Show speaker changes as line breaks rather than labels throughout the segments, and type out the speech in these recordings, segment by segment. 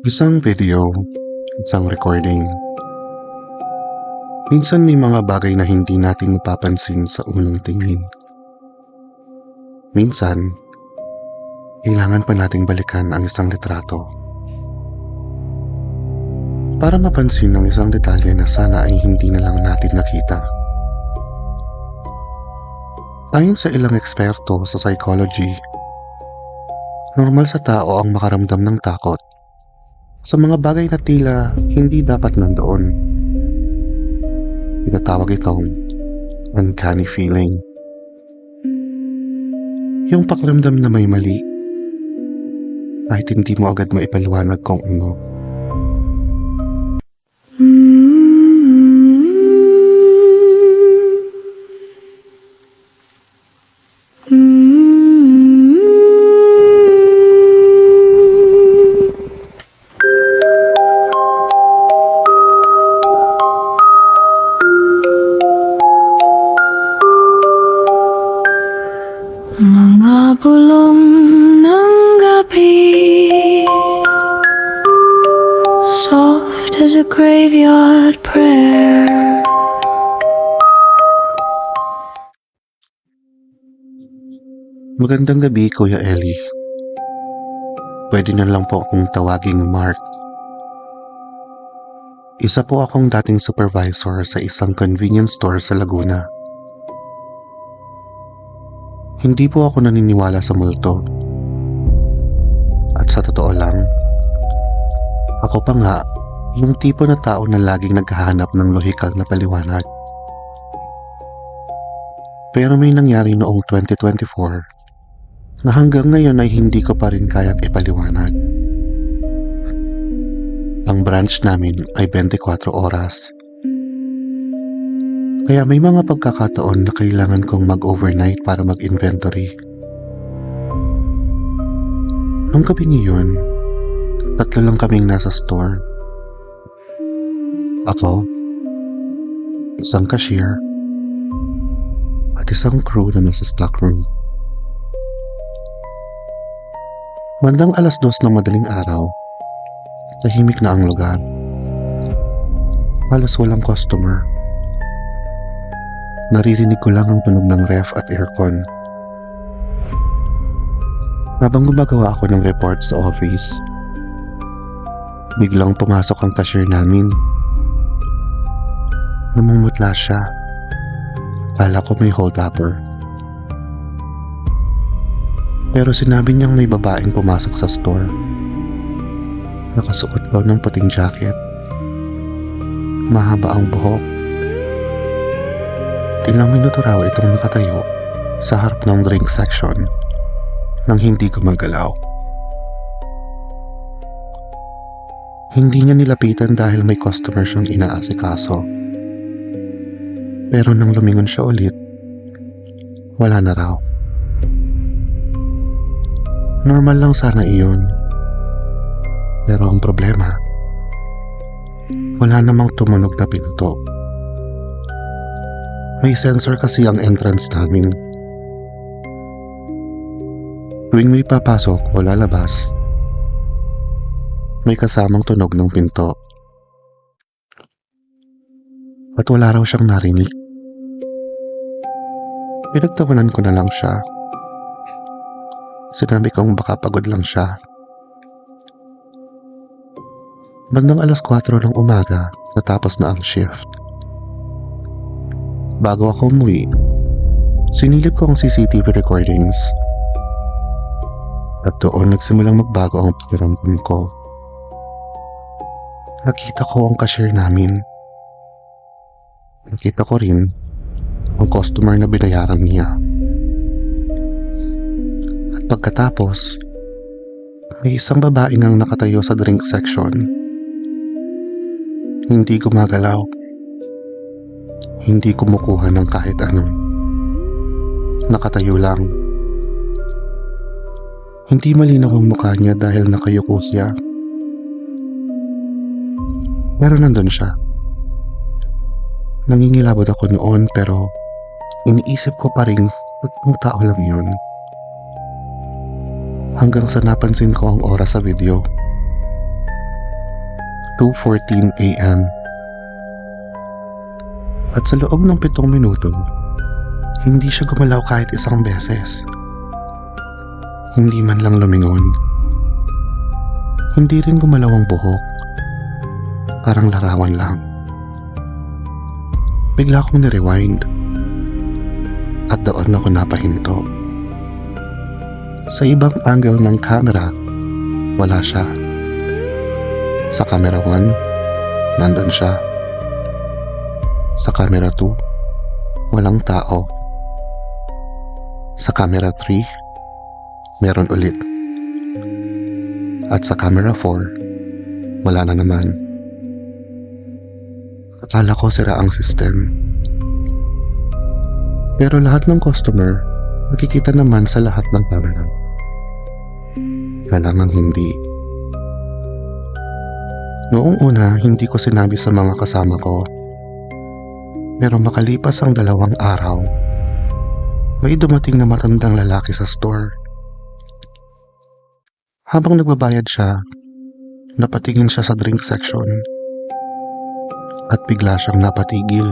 Isang video, isang recording. Minsan may mga bagay na hindi natin mapapansin sa unang tingin. Minsan, kailangan pa nating balikan ang isang litrato para mapansin ang isang detalye na sana ay hindi na lang natin nakita. Ayon sa ilang eksperto sa psychology, normal sa tao ang makaramdam ng takot sa mga bagay na tila hindi dapat nandoon. Tinatawag itong uncanny feeling. Yung pakiramdam na may mali kahit hindi mo agad maipaliwanag kung ano.
Mga bulong ng gabi, soft as a graveyard prayer.
Magandang gabi, Kuya Ellie. Pwede na lang po akong tawaging Mark. Isa po akong dating supervisor sa isang convenience store sa Laguna. Hindi po ako naniniwala sa multo. At sa totoo lang, ako pa nga yung tipo na tao na laging naghahanap ng lohikal na paliwanag. Pero may nangyari noong 2024 na hanggang ngayon ay hindi ko pa rin kayang ipaliwanag. Ang branch namin ay 24 oras. Kaya may mga pagkakataon na kailangan kong mag-overnight para mag-inventory. Nung gabi niyon, 3 lang kaming nasa store. Ako, isang cashier, at isang crew na nasa stockroom. Bandang 2:00 ng madaling araw, tahimik na ang lugar. Halos walang customer. Naririnig ko lang ang tunog ng ref at aircon. Habang gumagawa ako ng report sa office, biglang pumasok ang cashier namin. Namumutla siya. Akala ko may hold-upper. Pero sinabi niyang may babaeng pumasok sa store. Nakasuot daw ng puting jacket. Mahaba ang buhok. Ilang minuto raw itong nakatayo sa harap ng drink section nang hindi gumagalaw. Hindi niya nilapitan dahil may customer siyang inaasikaso. Pero nang lumingon siya ulit, wala na raw. Normal lang sana iyon. Pero ang problema, wala namang tumunog na pinto. May sensor kasi ang entrance namin. Tuwing may papasok o lalabas, may kasamang tunog ng pinto. At wala raw siyang narinig. Pinagtawanan ko na lang siya. Sinabi kong baka pagod lang siya. Bandang 4:00 ng umaga, natapos na ang shift. Bago ako umuwi, sinilip ko ang CCTV recordings. At doon nagsimulang magbago ang pakiramdam ko. Nakita ko ang cashier namin. Nakita ko rin ang customer na binayaran niya. At pagkatapos, may isang babae nang nakatayo sa drink section. Hindi gumagalaw. Hindi kumukuha ng kahit ano. Nakatayo lang. Hindi malinaw ang mukha niya dahil nakayuko siya. Pero nandun siya. Nangingilabot ako noon pero iniisip ko pa rin ang tao lang yun. hanggang sa napansin ko ang oras sa video. 2:14 a.m. At sa loob ng 7 minuto, hindi siya gumalaw kahit isang beses. Hindi man lang lumingon. Hindi rin gumalaw ang buhok. Parang larawan lang. Bigla akong nirewind. At doon ako napahinto. Sa ibang angle ng camera, wala siya. Sa camera 1, nandun siya. Sa camera 2, walang tao. Sa camera 3, meron ulit. At sa camera 4, wala na naman. Akala ko sira ang system. Pero lahat ng customer, nakikita naman sa lahat ng camera. Kailangan hindi. Noong una, hindi ko sinabi sa mga kasama ko. Pero makalipas ang 2 araw, may dumating na matandang lalaki sa store. Habang nagbabayad siya, napatingin siya sa drink section at bigla siyang napatigil.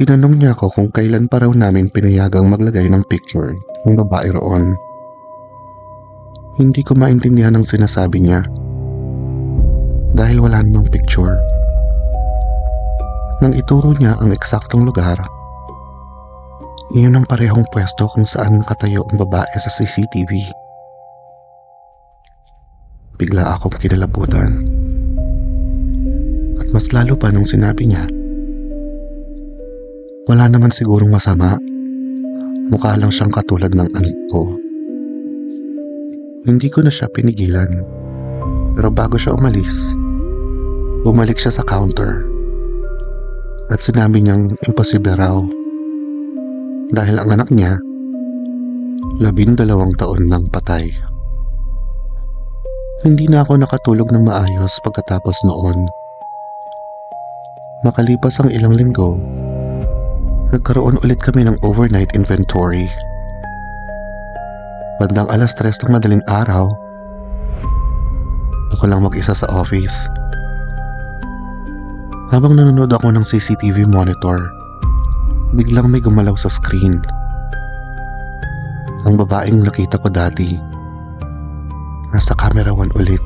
Tinanong niya ako kung kailan pa raw namin pinayagang maglagay ng picture ng babae roon. Hindi ko maintindihan ang sinasabi niya dahil wala namang picture. Nang ituro niya ang eksaktong lugar, iyon ang parehong pwesto kung saan nakatayo ang babae sa CCTV. Bigla akong kinalabutan. At mas lalo pa nung sinabi niya, wala naman sigurong masama. Mukha lang siyang katulad ng anak ko. Hindi ko na siya pinigilan. Pero bago siya umalis, bumalik siya sa counter. At sinabi niyang imposible raw. Dahil ang anak niya, 12 taon nang patay. Hindi na ako nakatulog ng maayos pagkatapos noon. Makalipas ang ilang linggo, nagkaroon ulit kami ng overnight inventory. Bandang 3:00 ng madaling araw, ako lang mag-isa sa office. Habang nanonood ako ng CCTV monitor, biglang may gumalaw sa screen. Ang babaeng nakita ko dati, nasa camera 1 ulit,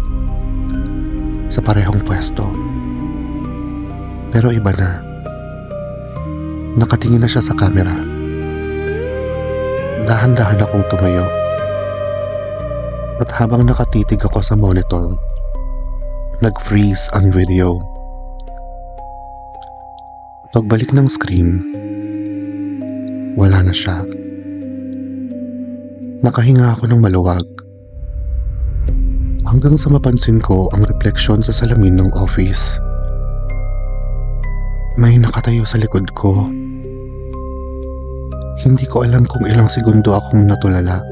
sa parehong pwesto. Pero iba na. Nakatingin na siya sa camera. Dahan-dahan akong tumayo. At habang nakatitig ako sa monitor, nag-freeze ang video. Pagbalik ng screen, wala na siya. Nakahinga ako ng maluwag. Hanggang sa mapansin ko ang refleksyon sa salamin ng office. May nakatayo sa likod ko. Hindi ko alam kung ilang segundo akong natulala.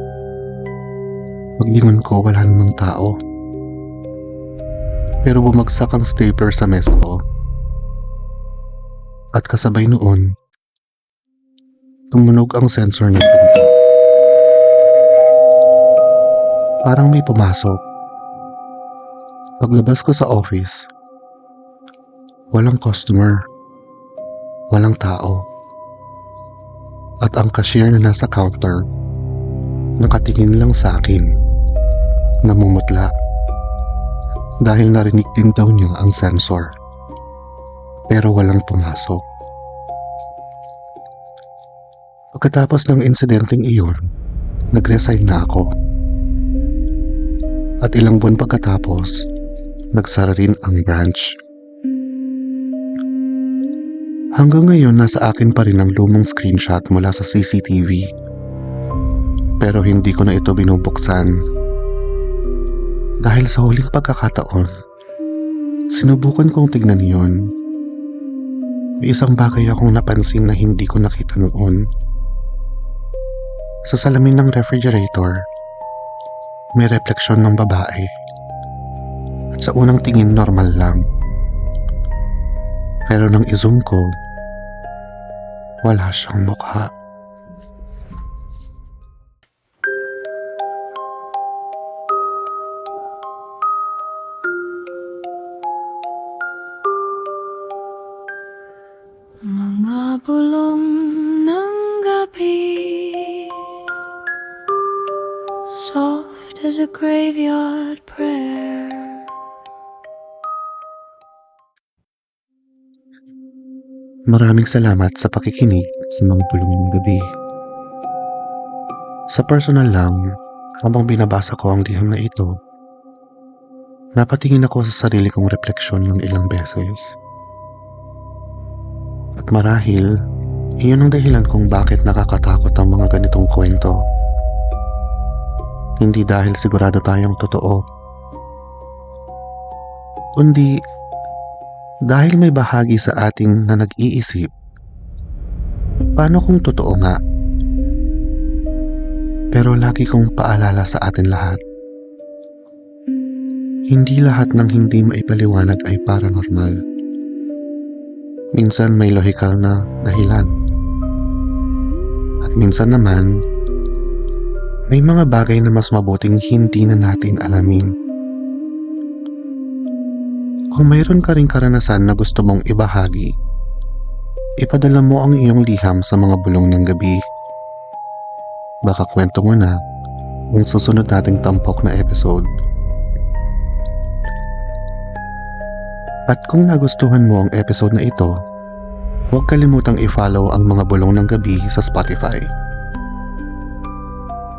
Paglingon ko, wala namang tao. Pero bumagsak ang stapler sa mesa ko. At kasabay noon, tumunog ang sensor ng pinto. Parang may pumasok. Paglabas ko sa office, walang customer, walang tao. At ang cashier na nasa counter, nakatingin lang sa akin, namumutla. Dahil narinig din daw niya ang sensor. Pero walang pumasok. Pagkatapos ng insidenteng iyon, nag-resign na ako. At ilang buwan pagkatapos, nagsara rin ang branch. Hanggang ngayon, nasa akin pa rin ang lumang screenshot mula sa CCTV. Pero hindi ko na ito binubuksan. Dahil sa huling pagkakataon, sinubukan kong tignan iyon. May isang bagay akong napansin na hindi ko nakita noon. Sa salamin ng refrigerator, may refleksyon ng babae. At sa unang tingin normal lang. Pero nang i-zoom ko, wala siyang mukha.
soft as a graveyard prayer.
Maraming salamat sa pakikinig sa mga bulong ng gabi. Sa personal lang, habang binabasa ko ang liham na ito, napatingin ako sa sarili kong refleksyon ng ilang beses. At marahil, iyon ang dahilan kung bakit nakakatakot ang mga ganitong kwento. Hindi dahil sigurado tayong totoo, kundi dahil may bahagi sa ating na nag-iisip, paano kung totoo nga? Pero lagi kong paalala sa atin lahat, hindi lahat ng hindi maipaliwanag ay paranormal. Minsan may lohikal na dahilan. At minsan naman, may mga bagay na mas mabuting hindi na natin alamin. Kung mayroon ka ring karanasan na gusto mong ibahagi, ipadala mo ang iyong liham sa mga bulong ng gabi. Baka kwento mo na ang susunod nating tampok na episode. At kung nagustuhan mo ang episode na ito, huwag kalimutang i-follow ang mga bulong ng gabi sa Spotify.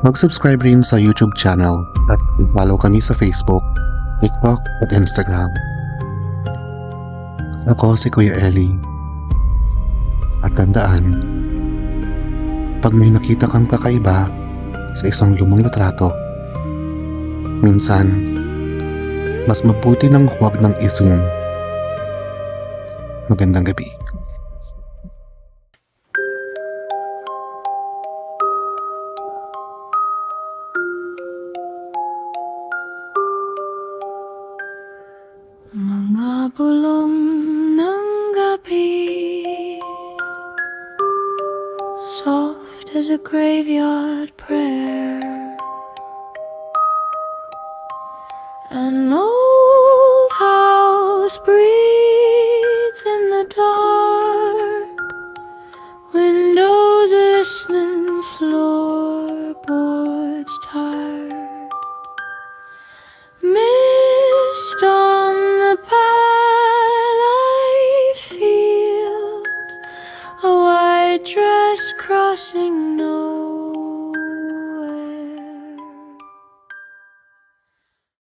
Mag-subscribe rin sa YouTube channel at i-follow kami sa Facebook, TikTok at Instagram. Ako si Kuya Eli. At tandaan, pag may nakita kang kakaiba sa isang lumang litrato, minsan, mas mabuti nang huwag nang i-zoom. Magandang gabi.
Mga bulong ng gabi, soft as a graveyard prayer.